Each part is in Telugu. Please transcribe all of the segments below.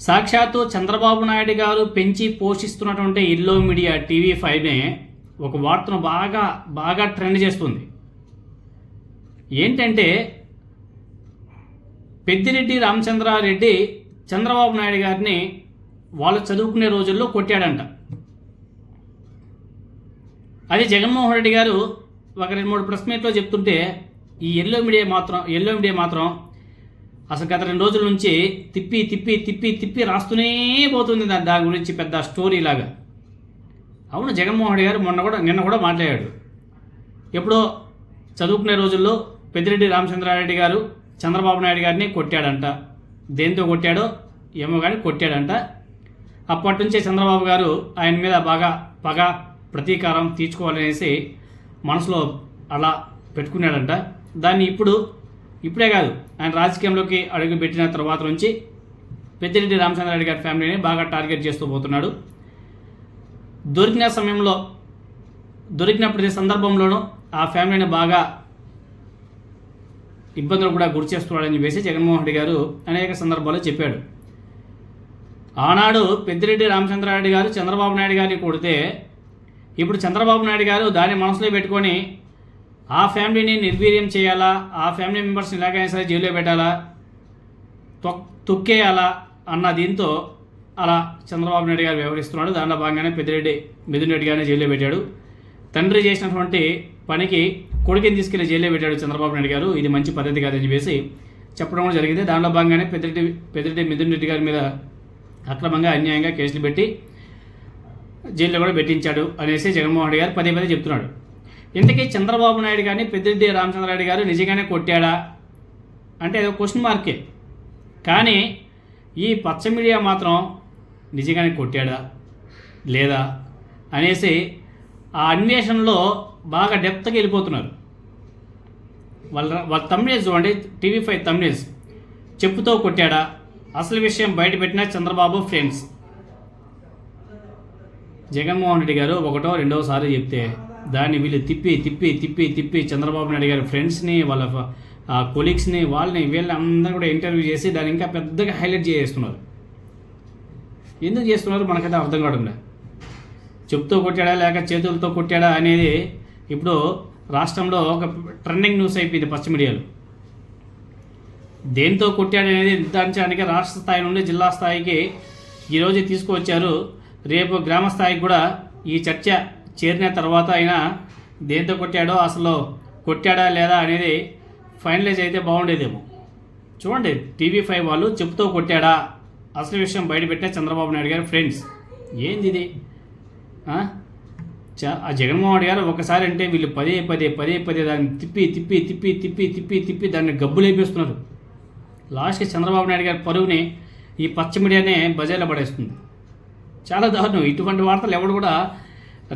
సాక్షాత్తు చంద్రబాబు నాయుడు గారు పెంచి పోషిస్తున్నటువంటి ఎల్లో మీడియా TV5నే ఒక వార్తను బాగా ట్రెండ్ చేస్తుంది. ఏంటంటే పెద్దిరెడ్డి రామచంద్రారెడ్డి చంద్రబాబు నాయుడు గారిని వాళ్ళు చదువుకునే రోజుల్లో కొట్టాడంట. అది జగన్మోహన్ రెడ్డి గారు ఒక 2-3 ప్రెస్ మీట్లో చెప్తుంటే ఈ ఎల్లో మీడియా మాత్రం అసలు గత 2 రోజుల నుంచి తిప్పి రాస్తూనే పోతుంది దాని గురించి పెద్ద స్టోరీ లాగా. అవును, జగన్మోహన్ రెడ్డి గారు నిన్న కూడా మాట్లాడాడు. ఎప్పుడో చదువుకునే రోజుల్లో పెద్దిరెడ్డి రామచంద్రారెడ్డి గారు చంద్రబాబు నాయుడు గారిని కొట్టాడంట. దేంతో కొట్టాడో ఏమో కానీ కొట్టాడంట. అప్పటి నుంచే చంద్రబాబు గారు ఆయన మీద బాగా పగ ప్రతీకారం తీర్చుకోవాలనేసి మనసులో అలా పెట్టుకున్నాడంట. దాన్ని ఇప్పుడే కాదు, ఆయన రాజకీయంలోకి అడుగుపెట్టిన తర్వాత నుంచి పెద్దిరెడ్డి రామచంద్రారెడ్డి గారి ఫ్యామిలీని బాగా టార్గెట్ చేస్తూ పోతున్నాడు. దొరికిన ప్రతి సందర్భంలోనూ ఆ ఫ్యామిలీని బాగా ఇబ్బందులు కూడా గురి చేస్తున్నాడని చెప్పేసి జగన్మోహన్ రెడ్డి గారు అనేక సందర్భాల్లో చెప్పాడు. ఆనాడు పెద్దిరెడ్డి రామచంద్రారెడ్డి గారు చంద్రబాబు నాయుడు గారిని కొడితే ఇప్పుడు చంద్రబాబు నాయుడు గారు దాన్ని మనసులో పెట్టుకొని ఆ ఫ్యామిలీని నిర్వీర్యం చేయాలా, ఆ ఫ్యామిలీ మెంబర్స్ని ఎలాగైనా సరే జైల్లో పెట్టాలా, తొక్కేయాలా అన్న దీంతో అలా చంద్రబాబు నాయుడు గారు వ్యవహరిస్తున్నాడు. దాంట్లో భాగంగానే మిథున్ రెడ్డి గారిని జైల్లో పెట్టాడు. తండ్రి చేసినటువంటి పనికి కొడుకుని తీసుకెళ్లి జైల్లో పెట్టాడు చంద్రబాబు నాయుడు గారు. ఇది మంచి పద్ధతి కాదని చెప్పేసి చెప్పడం కూడా జరిగింది. దాంట్లో భాగంగానే పెద్దిరెడ్డి మిథున్ రెడ్డి గారి మీద అక్రమంగా అన్యాయంగా కేసులు పెట్టి జైల్లో కూడా పెట్టించాడు అనేసి జగన్మోహన్ రెడ్డి గారు పదే చెప్తున్నాడు. ఇంతకీ చంద్రబాబు నాయుడు గారిని పెద్దిరెడ్డి రామచంద్రారెడ్డి గారు నిజంగానే కొట్టాడా అంటే అది క్వశ్చన్ మార్కే. కానీ ఈ పచ్చ మీడియా మాత్రం నిజంగానే కొట్టాడా లేదా అనేసి ఆ అన్వేషణలో బాగా డెప్త్గా వెళ్ళిపోతున్నారు. వాళ్ళ తమ్నేల్స్ చూడండి, TV5 తమ్నేల్స్. చెప్పుతో కొట్టాడా, అసలు విషయం బయటపెట్టిన చంద్రబాబు ఫ్రెండ్స్. జగన్మోహన్ రెడ్డి గారు ఒకటో రెండోసారి చెప్తే దాన్ని వీళ్ళు తిప్పి చంద్రబాబు నాయుడు గారి ఫ్రెండ్స్ని, వాళ్ళ కొలీగ్స్ని, వీళ్ళని అందరూ కూడా ఇంటర్వ్యూ చేసి దాన్ని ఇంకా పెద్దగా హైలైట్ చేస్తున్నారు. ఎందుకు చేస్తున్నారు మనకైతే అర్థం కావడం లేదు. చెప్పుతో కొట్టాడా లేక చేతులతో కొట్టాడా అనేది ఇప్పుడు రాష్ట్రంలో ఒక ట్రెండింగ్ న్యూస్ అయిపోయింది పచ్చ మీడియాలో. దేంతో కొట్టాడనేది నిర్ధారించడానికి రాష్ట్ర స్థాయి నుండి జిల్లా స్థాయికి ఈరోజు తీసుకువచ్చారు. రేపు గ్రామ స్థాయికి కూడా ఈ చర్చ చేరిన తర్వాత అయినా దేంతో కొట్టాడో, అసలు కొట్టాడా లేదా అనేది ఫైనలైజ్ అయితే బాగుండేదేమో. చూడండి, TV5 వాళ్ళు చెప్పుతో కొట్టాడా, అసలు విషయం బయటపెట్టిన చంద్రబాబు నాయుడు గారి ఫ్రెండ్స్. ఏంది ఇది? ఆ జగన్మోహన్ రెడ్డి గారు ఒకసారి అంటే వీళ్ళు పదే దాన్ని తిప్పి దాన్ని గబ్బులేపేస్తున్నారు. లాస్ట్కి చంద్రబాబు నాయుడు గారి పరువుని ఈ పచ్చ మీడియానే బజార్లో పడేస్తుంది. చాలా దారుణం. ఇటువంటి వార్తలు ఎవరు కూడా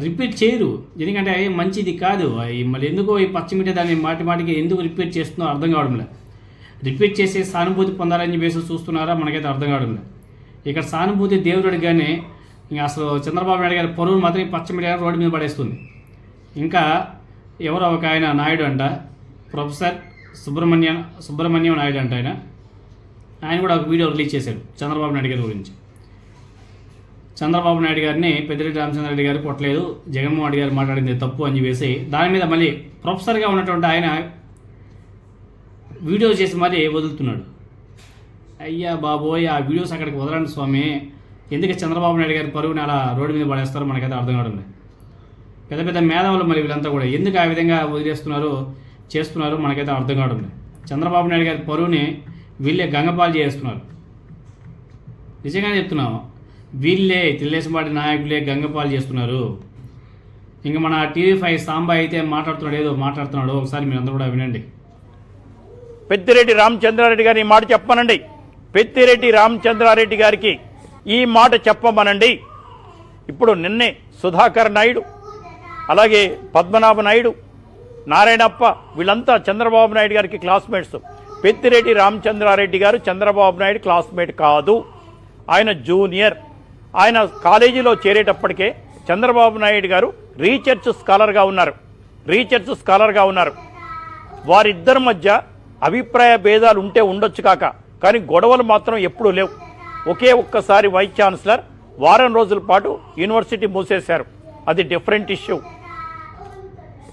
రిపీట్ చేయరు, ఎందుకంటే అవి మంచిది కాదు. మళ్ళీ ఎందుకో ఈ పచ్చ మీడియా దాన్ని మాటికి ఎందుకు రిపీట్ చేస్తుందో అర్థం కావడం లేదు. రిపీట్ చేసి సానుభూతి పొందాలని చెప్పేసి చూస్తున్నారా మనకైతే అర్థం కావడం లేదు. ఇక్కడ సానుభూతి దేవుడికి కానీ ఇంకా అసలు చంద్రబాబు నాయుడు గారి పరువును మాత్రం పచ్చ మీడియా రోడ్డు మీద పడేస్తుంది. ఇంకా ఎవరో ఒక ఆయన నాయుడు అంట, ప్రొఫెసర్ సుబ్రహ్మణ్యం నాయుడు అంట, ఆయన కూడా ఒక వీడియో రిలీజ్ చేశాడు చంద్రబాబు నాయుడు గారి గురించి. చంద్రబాబు నాయుడు గారిని పెద్దిరెడ్డి రామచంద్రారెడ్డి గారు కొట్టలేదు, జగన్మోహన్ రెడ్డి గారు మాట్లాడింది తప్పు అని చెప్పేసి దాని మీద మళ్ళీ ప్రొఫెసర్గా ఉన్నటువంటి ఆయన వీడియో చేసి మరీ వదులుతున్నాడు. అయ్యా బాబోయ్, ఆ వీడియోస్ అక్కడికి వదలండి స్వామి. ఎందుకు చంద్రబాబు నాయుడు గారి పరువుని అలా రోడ్డు మీద పడేస్తారో మనకైతే అర్థం కావడం లేదు. పెద్ద మేధావులు మరి వీళ్ళంతా కూడా ఎందుకు ఆ విధంగా చేస్తున్నారు మనకైతే అర్థం కావడం లేదు. చంద్రబాబు నాయుడు గారి పరువుని వీళ్ళే గంగపాలు చేస్తున్నారు. నిజంగానే చెప్తున్నాము, వీళ్ళే తెలుగుదేశం నాయకులే గంగపాలు చేస్తున్నారు. ఇంకా మన TV5 సాంబా అయితే మాట్లాడుతున్నాడు. ఒకసారి మీరు అందరూ కూడా వినండి. పెద్దిరెడ్డి రామచంద్రారెడ్డి గారిని మాట చెప్పమనండి. పెద్దిరెడ్డి రామచంద్రారెడ్డి గారికి ఈ మాట చెప్పమనండి. ఇప్పుడు నిన్నే సుధాకర్ నాయుడు, అలాగే పద్మనాభ నాయుడు, నారాయణప్ప వీళ్ళంతా చంద్రబాబు నాయుడు గారికి క్లాస్మేట్స్. పెద్దిరెడ్డి రామచంద్రారెడ్డి గారు చంద్రబాబు నాయుడు క్లాస్మేట్ కాదు, ఆయన జూనియర్. ఆయన కాలేజీలో చేరేటప్పటికే చంద్రబాబు నాయుడు గారు రీసెర్చ్ స్కాలర్గా ఉన్నారు. వారిద్దరి మధ్య అభిప్రాయ భేదాలు ఉంటే ఉండొచ్చు కాక, కానీ గొడవలు మాత్రం ఎప్పుడూ లేవు. ఒకే ఒక్కసారి వైస్ ఛాన్సలర్ వారం రోజుల పాటు యూనివర్సిటీ మూసేశారు. అది డిఫరెంట్ ఇష్యూ.